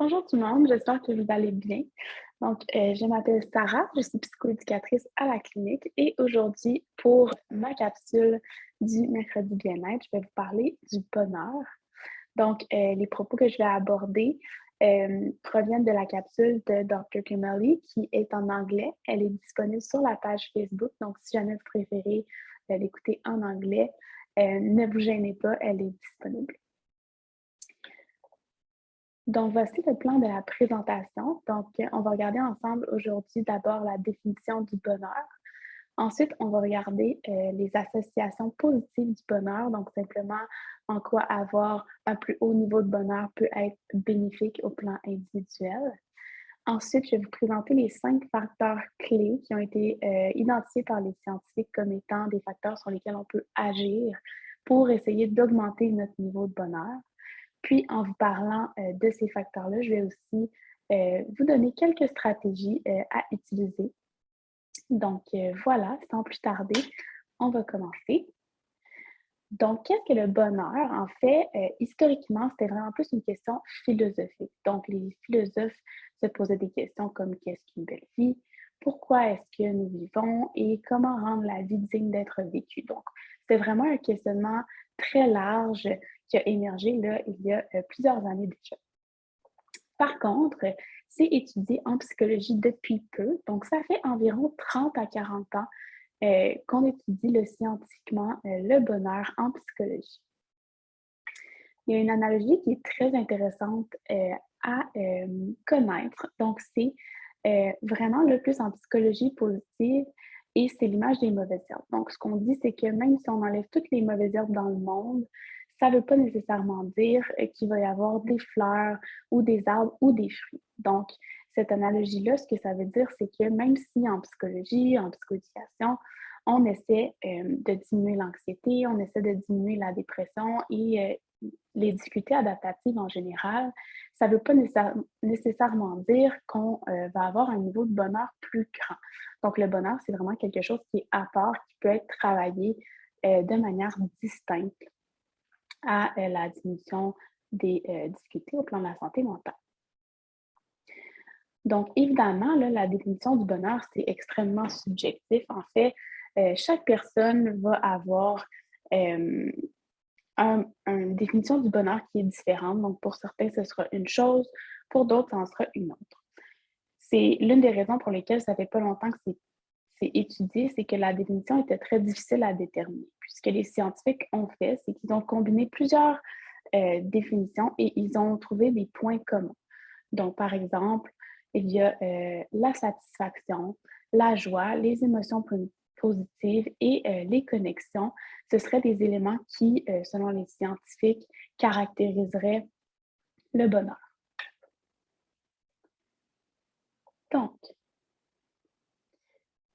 Bonjour tout le monde, j'espère que vous allez bien. Je m'appelle Sarah, je suis psychoéducatrice à la clinique et aujourd'hui, pour ma capsule du mercredi bien-être, je vais vous parler du bonheur. Les propos que je vais aborder proviennent de la capsule de Dr. Kimberly qui est en anglais. Elle est disponible sur la page Facebook, donc si jamais vous préférez l'écouter en anglais, ne vous gênez pas, elle est disponible. Donc, voici le plan de la présentation. On va regarder ensemble aujourd'hui d'abord la définition du bonheur. Ensuite, on va regarder les associations positives du bonheur, donc simplement en quoi avoir un plus haut niveau de bonheur peut être bénéfique au plan individuel. Ensuite, je vais vous présenter les 5 facteurs clés qui ont été identifiés par les scientifiques comme étant des facteurs sur lesquels on peut agir pour essayer d'augmenter notre niveau de bonheur. Puis, en vous parlant de ces facteurs-là, je vais aussi vous donner quelques stratégies à utiliser. Voilà, sans plus tarder, on va commencer. Donc, qu'est-ce que le bonheur? En fait, historiquement, c'était vraiment plus une question philosophique. Donc, les philosophes se posaient des questions comme qu'est-ce qu'une belle vie? Pourquoi est-ce que nous vivons? Et comment rendre la vie digne d'être vécue? Donc, c'est vraiment un questionnement très large qui a émergé là, il y a plusieurs années déjà. Par contre, c'est étudié en psychologie depuis peu, donc ça fait environ 30 à 40 ans qu'on étudie scientifiquement le bonheur en psychologie. Il y a une analogie qui est très intéressante à connaître. Donc, c'est vraiment le plus en psychologie positive et c'est l'image des mauvaises herbes. Donc, ce qu'on dit, c'est que même si on enlève toutes les mauvaises herbes dans le monde, ça ne veut pas nécessairement dire qu'il va y avoir des fleurs ou des arbres ou des fruits. Donc, cette analogie-là, ce que ça veut dire, c'est que même si en psychologie, en psychoéducation, on essaie de diminuer l'anxiété, on essaie de diminuer la dépression et les difficultés adaptatives en général, ça ne veut pas nécessairement dire qu'on va avoir un niveau de bonheur plus grand. Donc, le bonheur, c'est vraiment quelque chose qui est à part, qui peut être travaillé de manière distincte à la diminution des difficultés au plan de la santé mentale. Donc, évidemment, là, la définition du bonheur, c'est extrêmement subjectif. En fait, chaque personne va avoir une définition du bonheur qui est différente. Donc, pour certains, ce sera une chose, pour d'autres, ça en sera une autre. C'est l'une des raisons pour lesquelles ça fait pas longtemps que c'est étudié, c'est que la définition était très difficile à déterminer. Puis ce que les scientifiques ont fait, c'est qu'ils ont combiné plusieurs définitions et ils ont trouvé des points communs. Donc, par exemple, il y a la satisfaction, la joie, les émotions positives et les connexions. Ce seraient des éléments qui, selon les scientifiques, caractériseraient le bonheur. Donc,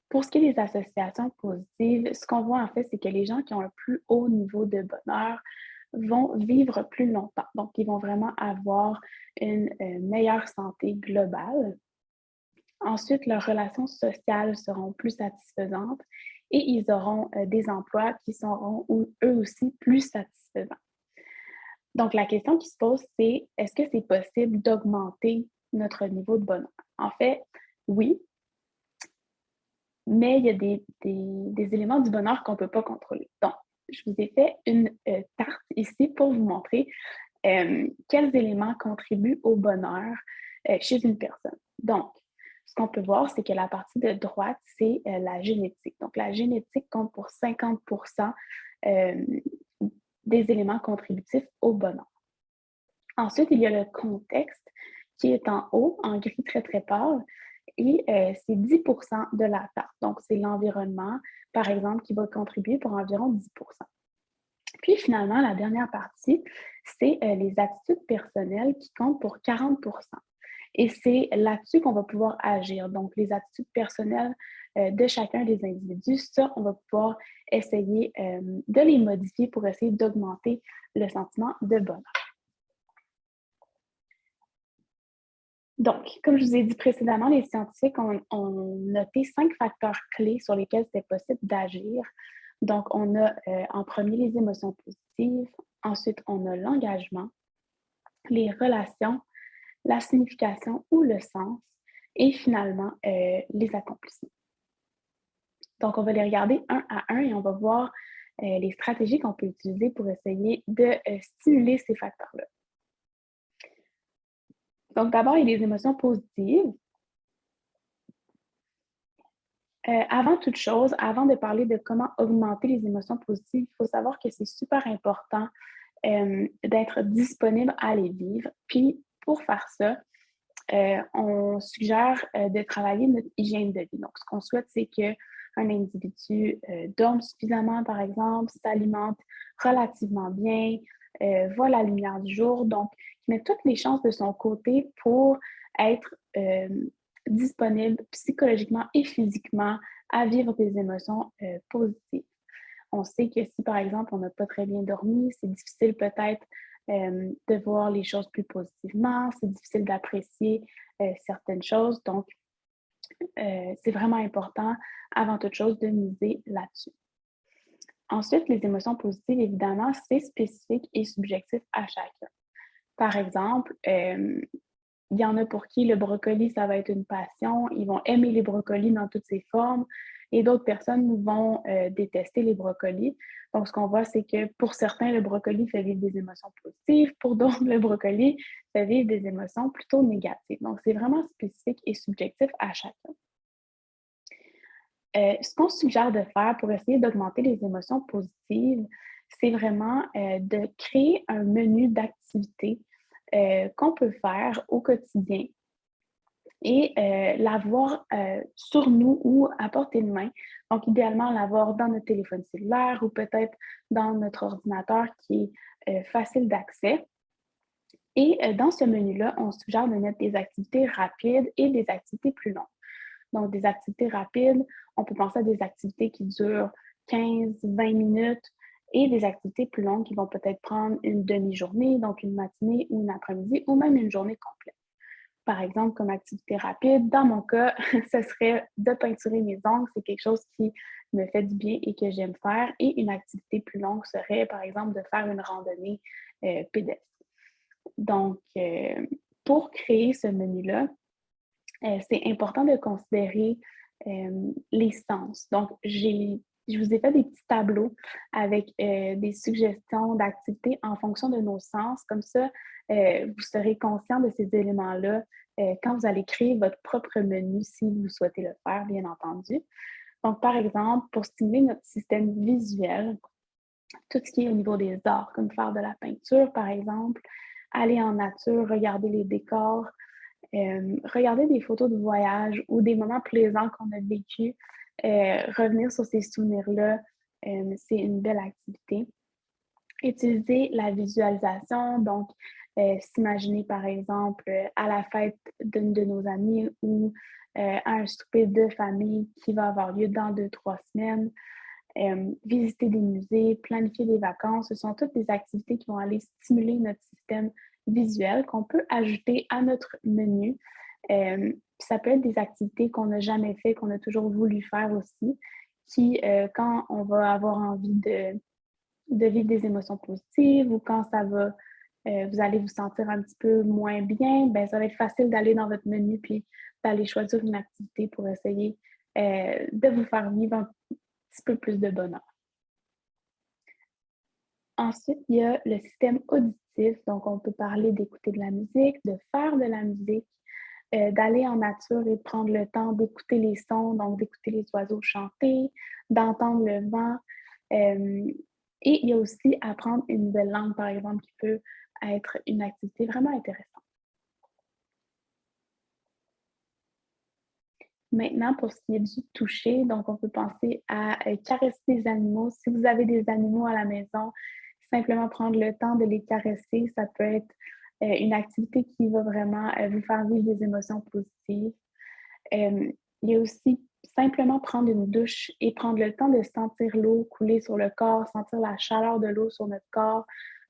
pour ce qui est des associations positives, ce qu'on voit en fait, c'est que les gens qui ont un plus haut niveau de bonheur vont vivre plus longtemps. Donc, ils vont vraiment avoir une meilleure santé globale. Ensuite, leurs relations sociales seront plus satisfaisantes et ils auront des emplois qui seront eux aussi plus satisfaisants. Donc, la question qui se pose, c'est est-ce que c'est possible d'augmenter notre niveau de bonheur? En fait, oui, mais il y a des éléments du bonheur qu'on ne peut pas contrôler. Donc, je vous ai fait une tarte ici pour vous montrer quels éléments contribuent au bonheur chez une personne. Donc, ce qu'on peut voir, c'est que la partie de droite, c'est la génétique. Donc, la génétique compte pour 50 euh, des éléments contributifs au bonheur. Ensuite, il y a le contexte qui est en haut, en gris très, très pâle, et c'est 10 de la tarte. Donc, c'est l'environnement, par exemple, qui va contribuer pour environ 10. Puis finalement, la dernière partie, c'est les attitudes personnelles qui comptent pour 40. Et c'est là-dessus qu'on va pouvoir agir. Donc, les attitudes personnelles de chacun des individus, ça, on va pouvoir essayer de les modifier pour essayer d'augmenter le sentiment de bonheur. Donc, comme je vous ai dit précédemment, les scientifiques ont noté 5 facteurs clés sur lesquels c'est possible d'agir. Donc, on a en premier les émotions positives, ensuite on a l'engagement, les relations, la signification ou le sens et finalement les accomplissements. Donc, on va les regarder un à un et on va voir les stratégies qu'on peut utiliser pour essayer de stimuler ces facteurs-là. Donc, d'abord, il y a les émotions positives. Avant toute chose, avant de parler de comment augmenter les émotions positives, il faut savoir que c'est super important d'être disponible à les vivre. Puis, pour faire ça, on suggère de travailler notre hygiène de vie. Donc, ce qu'on souhaite, c'est qu'un individu dorme suffisamment, par exemple, s'alimente relativement bien, voit la lumière du jour, donc il met toutes les chances de son côté pour être disponible psychologiquement et physiquement à vivre des émotions positives. On sait que si, par exemple, on n'a pas très bien dormi, c'est difficile peut-être de voir les choses plus positivement, c'est difficile d'apprécier certaines choses. Donc, c'est vraiment important, avant toute chose, de miser là-dessus. Ensuite, les émotions positives, évidemment, c'est spécifique et subjectif à chacun. Par exemple, il y en a pour qui le brocoli, ça va être une passion. Ils vont aimer les brocolis dans toutes ses formes. Et d'autres personnes vont détester les brocolis. Donc, ce qu'on voit, c'est que pour certains, le brocoli fait vivre des émotions positives. Pour d'autres, le brocoli fait vivre des émotions plutôt négatives. Donc, c'est vraiment spécifique et subjectif à chacun. Ce qu'on suggère de faire pour essayer d'augmenter les émotions positives, c'est vraiment de créer un menu d'activités qu'on peut faire au quotidien et l'avoir sur nous ou à portée de main. Donc, idéalement, l'avoir dans notre téléphone cellulaire ou peut-être dans notre ordinateur qui est facile d'accès. Et dans ce menu-là, on suggère de mettre des activités rapides et des activités plus longues. Donc, des activités rapides, on peut penser à des activités qui durent 15-20 minutes et des activités plus longues qui vont peut-être prendre une demi-journée, donc une matinée ou une après-midi ou même une journée complète. Par exemple, comme activité rapide, dans mon cas, ce serait de peinturer mes ongles. C'est quelque chose qui me fait du bien et que j'aime faire. Et une activité plus longue serait, par exemple, de faire une randonnée pédestre. Donc, pour créer ce menu-là, c'est important de considérer les sens. Donc, je vous ai fait des petits tableaux avec des suggestions d'activités en fonction de nos sens. Comme ça, vous serez conscient de ces éléments-là quand vous allez créer votre propre menu, si vous souhaitez le faire, bien entendu. Donc, par exemple, pour stimuler notre système visuel, tout ce qui est au niveau des arts, comme faire de la peinture, par exemple, aller en nature, regarder les décors, regarder des photos de voyage ou des moments plaisants qu'on a vécus, revenir sur ces souvenirs-là, c'est une belle activité. Utiliser la visualisation, donc s'imaginer par exemple à la fête d'une de nos amies ou à un souper de famille qui va avoir lieu dans 2-3 semaines. Visiter des musées, planifier des vacances, ce sont toutes des activités qui vont aller stimuler notre système visuel qu'on peut ajouter à notre menu. Ça peut être des activités qu'on n'a jamais fait, qu'on a toujours voulu faire aussi, qui, quand on va avoir envie de vivre des émotions positives ou quand ça va, vous allez vous sentir un petit peu moins bien, ben, ça va être facile d'aller dans votre menu puis d'aller choisir une activité pour essayer de vous faire vivre un petit peu plus de bonheur. Ensuite, il y a le système auditif. Donc, on peut parler d'écouter de la musique, de faire de la musique, d'aller en nature et de prendre le temps d'écouter les sons, donc d'écouter les oiseaux chanter, d'entendre le vent. Et il y a aussi apprendre une nouvelle langue, par exemple, qui peut être une activité vraiment intéressante. Maintenant, pour ce qui est du toucher, donc on peut penser à caresser des animaux. Si vous avez des animaux à la maison, simplement prendre le temps de les caresser, ça peut être une activité qui va vraiment vous faire vivre des émotions positives. Il y a aussi simplement prendre une douche et prendre le temps de sentir l'eau couler sur le corps, sentir la chaleur de l'eau sur notre corps.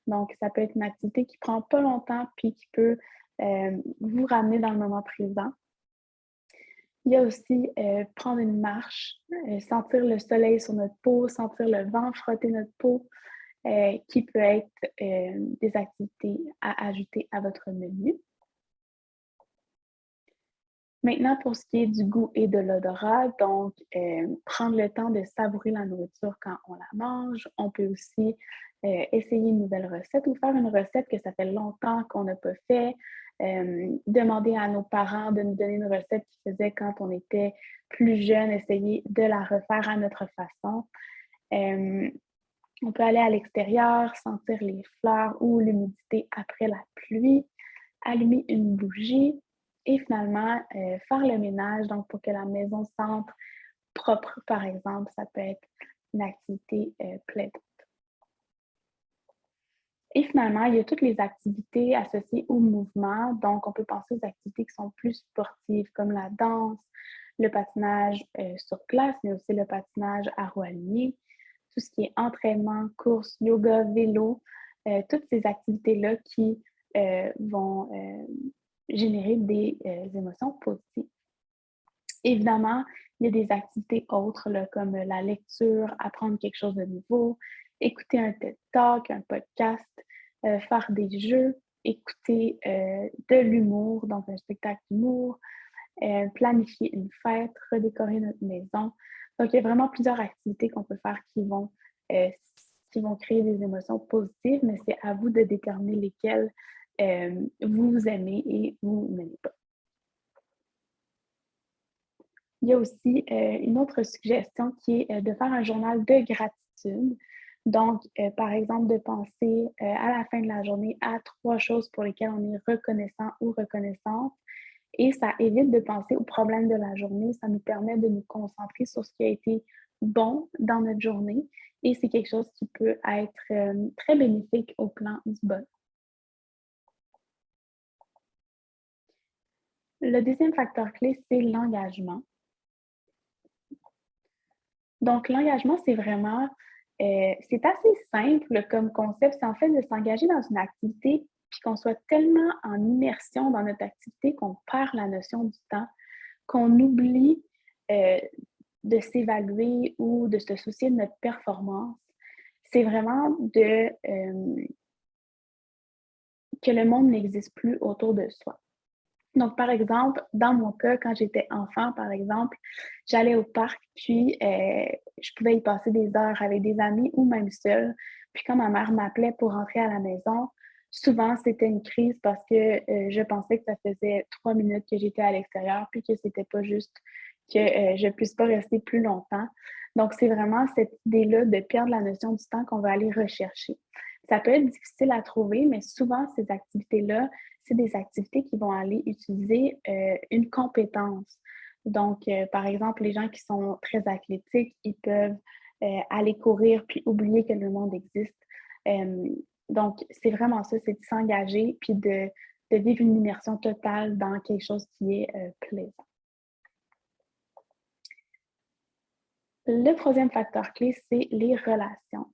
Donc, ça peut être une activité qui prend pas longtemps puis qui peut vous ramener dans le moment présent. Il y a aussi prendre une marche, sentir le soleil sur notre peau, sentir le vent frotter notre peau, qui peut être des activités à ajouter à votre menu. Maintenant, pour ce qui est du goût et de l'odorat, donc prendre le temps de savourer la nourriture quand on la mange. On peut aussi essayer une nouvelle recette ou faire une recette que ça fait longtemps qu'on n'a pas fait. Demander à nos parents de nous donner une recette qu'ils faisaient quand on était plus jeune, essayer de la refaire à notre façon. Euh, on peut aller à l'extérieur, sentir les fleurs ou l'humidité après la pluie, allumer une bougie et finalement faire le ménage, donc pour que la maison sente propre, par exemple, ça peut être une activité plaisante. Et finalement, il y a toutes les activités associées au mouvement. Donc, on peut penser aux activités qui sont plus sportives, comme la danse, le patinage sur glace, mais aussi le patinage à roues alignées, tout ce qui est entraînement, course, yoga, vélo, toutes ces activités-là qui vont générer des émotions positives. Évidemment, il y a des activités autres là, comme la lecture, apprendre quelque chose de nouveau, écouter un TED Talk, un podcast, faire des jeux, écouter de l'humour, donc un spectacle d'humour, planifier une fête, redécorer notre maison. Donc, il y a vraiment plusieurs activités qu'on peut faire euh, qui vont créer des émotions positives, mais c'est à vous de déterminer lesquelles vous aimez et vous n'aimez pas. Il y a aussi une autre suggestion qui est de faire un journal de gratitude. Donc, par exemple, de penser à la fin de la journée à 3 choses pour lesquelles on est reconnaissant ou reconnaissante. Et ça évite de penser aux problèmes de la journée. Ça nous permet de nous concentrer sur ce qui a été bon dans notre journée. Et c'est quelque chose qui peut être très bénéfique au plan du bonheur. Le deuxième facteur clé, c'est l'engagement. Donc, l'engagement, c'est vraiment, c'est assez simple comme concept. C'est en fait de s'engager dans une activité, puis qu'on soit tellement en immersion dans notre activité qu'on perd la notion du temps, qu'on oublie de s'évaluer ou de se soucier de notre performance. C'est vraiment que le monde n'existe plus autour de soi. Donc, par exemple, dans mon cas, quand j'étais enfant, par exemple, j'allais au parc, puis je pouvais y passer des heures avec des amis ou même seule. Puis quand ma mère m'appelait pour rentrer à la maison, souvent c'était une crise parce que je pensais que ça faisait 3 minutes que j'étais à l'extérieur, puis que c'était pas juste que je puisse pas rester plus longtemps. Donc, c'est vraiment cette idée-là de perdre la notion du temps qu'on va aller rechercher. Ça peut être difficile à trouver, mais souvent, ces activités-là, c'est des activités qui vont aller utiliser une compétence. Donc, par exemple, les gens qui sont très athlétiques, ils peuvent aller courir puis oublier que le monde existe. Donc, c'est vraiment ça, c'est de s'engager puis de vivre une immersion totale dans quelque chose qui est plaisant. Le troisième facteur clé, c'est les relations.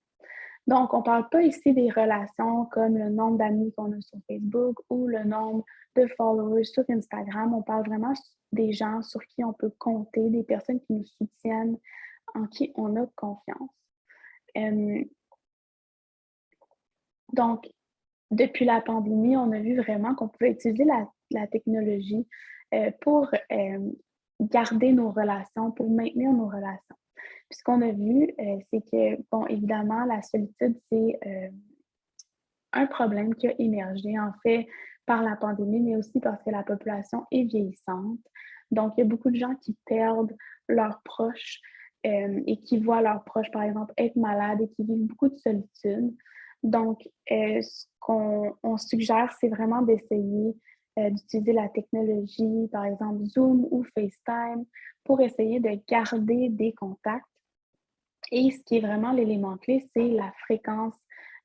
Donc, on ne parle pas ici des relations comme le nombre d'amis qu'on a sur Facebook ou le nombre de followers sur Instagram. On parle vraiment des gens sur qui on peut compter, des personnes qui nous soutiennent, en qui on a confiance. Donc, depuis la pandémie, on a vu vraiment qu'on pouvait utiliser la technologie pour garder nos relations, pour maintenir nos relations. Puis ce qu'on a vu, c'est que, bon, évidemment, la solitude, c'est un problème qui a émergé, en fait, par la pandémie, mais aussi parce que la population est vieillissante. Donc, il y a beaucoup de gens qui perdent leurs proches et qui voient leurs proches, par exemple, être malades et qui vivent beaucoup de solitude. Donc, ce qu'on suggère, c'est vraiment d'essayer d'utiliser la technologie, par exemple Zoom ou FaceTime, pour essayer de garder des contacts. Et ce qui est vraiment l'élément clé, c'est la fréquence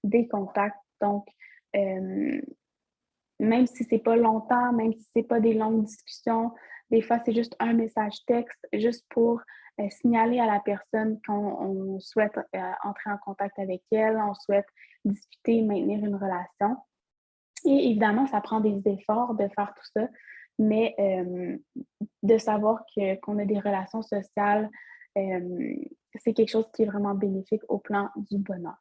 des contacts. Donc, même si c'est pas longtemps, même si c'est pas des longues discussions, des fois, c'est juste un message texte, juste pour signaler à la personne qu'on souhaite entrer en contact avec elle, on souhaite discuter, maintenir une relation. Et évidemment, ça prend des efforts de faire tout ça, mais de savoir qu'on a des relations sociales, c'est quelque chose qui est vraiment bénéfique au plan du bonheur.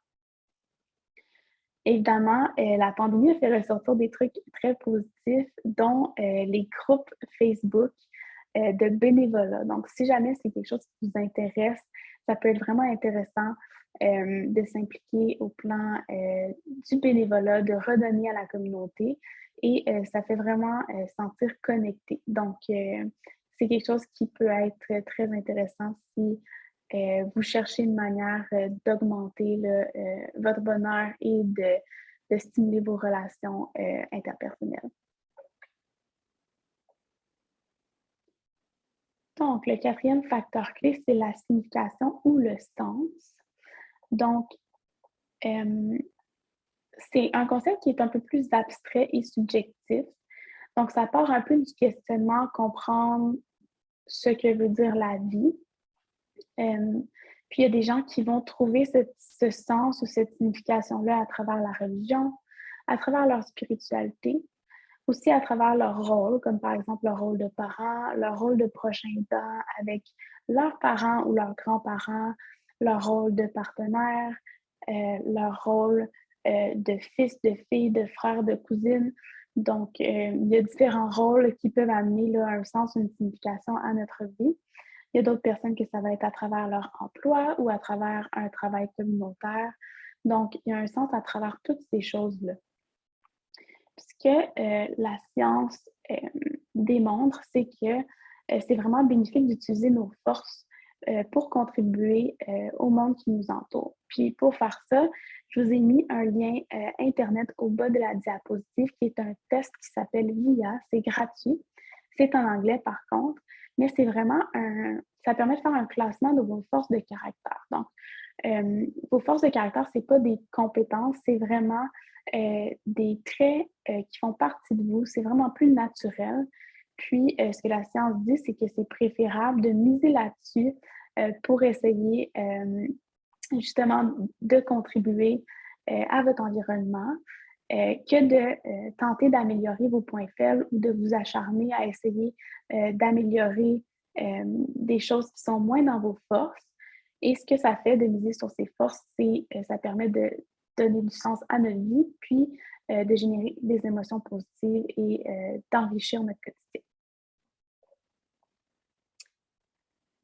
Évidemment, la pandémie a fait ressortir des trucs très positifs, dont les groupes Facebook. de bénévolat. Donc, si jamais c'est quelque chose qui vous intéresse, ça peut être vraiment intéressant de s'impliquer au plan du bénévolat, de redonner à la communauté et ça fait vraiment sentir connecté. Donc, c'est quelque chose qui peut être très intéressant si vous cherchez une manière d'augmenter votre bonheur et de stimuler vos relations interpersonnelles. Donc, le quatrième facteur clé, c'est la signification ou le sens. Donc, c'est un concept qui est un peu plus abstrait et subjectif. Donc, ça part un peu du questionnement, comprendre ce que veut dire la vie. Puis il y a des gens qui vont trouver ce sens ou cette signification-là à travers la religion, à travers leur spiritualité, aussi à travers leur rôle, comme par exemple leur rôle de parent, leur rôle de prochain aidant avec leurs parents ou leurs grands-parents, leur rôle de partenaire, leur rôle de fils, de fille, de frère, de cousine. Donc, il y a différents rôles qui peuvent amener là, un sens, une signification à notre vie. Il y a d'autres personnes que ça va être à travers leur emploi ou à travers un travail communautaire. Donc, il y a un sens à travers toutes ces choses-là. Ce que la science démontre, c'est que c'est vraiment bénéfique d'utiliser nos forces pour contribuer au monde qui nous entoure. Puis pour faire ça, je vous ai mis un lien Internet au bas de la diapositive qui est un test qui s'appelle VIA. C'est gratuit. C'est en anglais par contre, mais c'est vraiment ça permet de faire un classement de vos forces de caractère. Donc, vos forces de caractère, ce n'est pas des compétences, c'est vraiment des traits qui font partie de vous. C'est vraiment plus naturel. Puis, ce que la science dit, c'est que c'est préférable de miser là-dessus pour essayer justement de contribuer à votre environnement que de tenter d'améliorer vos points faibles ou de vous acharner à essayer d'améliorer des choses qui sont moins dans vos forces. Et ce que ça fait de miser sur ses forces, c'est ça permet de donner du sens à notre vie, puis de générer des émotions positives et d'enrichir notre quotidien.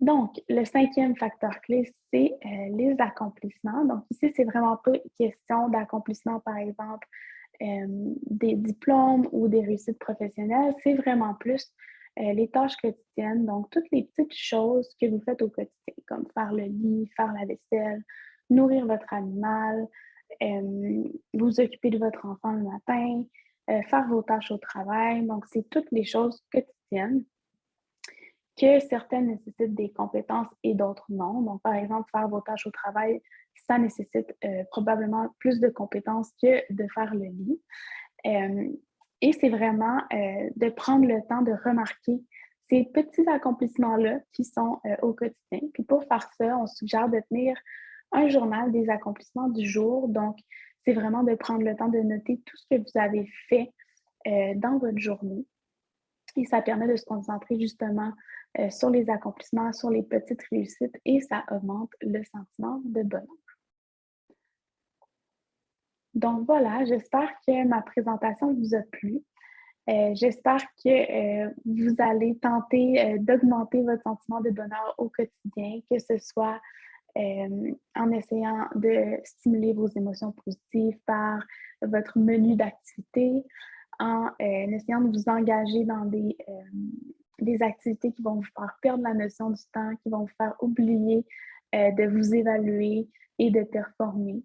Donc, le cinquième facteur clé, c'est les accomplissements. Donc, ici, c'est vraiment pas question d'accomplissement, par exemple, des diplômes ou des réussites professionnelles. C'est vraiment plus les tâches quotidiennes. Donc, toutes les petites choses que vous faites au quotidien, comme faire le lit, faire la vaisselle, nourrir votre animal, vous occuper de votre enfant le matin, faire vos tâches au travail. Donc, c'est toutes les choses quotidiennes que certaines nécessitent des compétences et d'autres non. Donc, par exemple, faire vos tâches au travail, ça nécessite probablement plus de compétences que de faire le lit. Et c'est vraiment de prendre le temps de remarquer ces petits accomplissements-là qui sont au quotidien. Puis pour faire ça, on suggère de tenir un journal des accomplissements du jour. Donc, c'est vraiment de prendre le temps de noter tout ce que vous avez fait dans votre journée. Et ça permet de se concentrer justement sur les accomplissements, sur les petites réussites et ça augmente le sentiment de bonheur. Donc voilà, j'espère que ma présentation vous a plu. J'espère que vous allez tenter d'augmenter votre sentiment de bonheur au quotidien, que ce soit en essayant de stimuler vos émotions positives par votre menu d'activités, en essayant de vous engager dans des activités qui vont vous faire perdre la notion du temps, qui vont vous faire oublier de vous évaluer et de performer.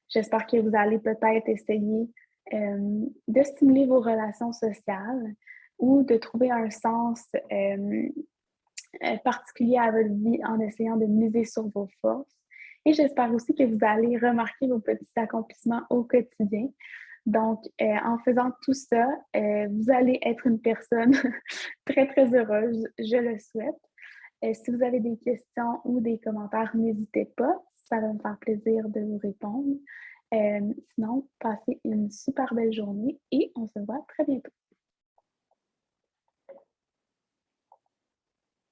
J'espère que vous allez peut-être essayer de stimuler vos relations sociales ou de trouver un sens particulier à votre vie en essayant de miser sur vos forces. Et j'espère aussi que vous allez remarquer vos petits accomplissements au quotidien. Donc, en faisant tout ça, vous allez être une personne très heureuse, je le souhaite. Si vous avez des questions ou des commentaires, n'hésitez pas. Ça va me faire plaisir de vous répondre. Sinon, passez une super belle journée et on se voit très bientôt.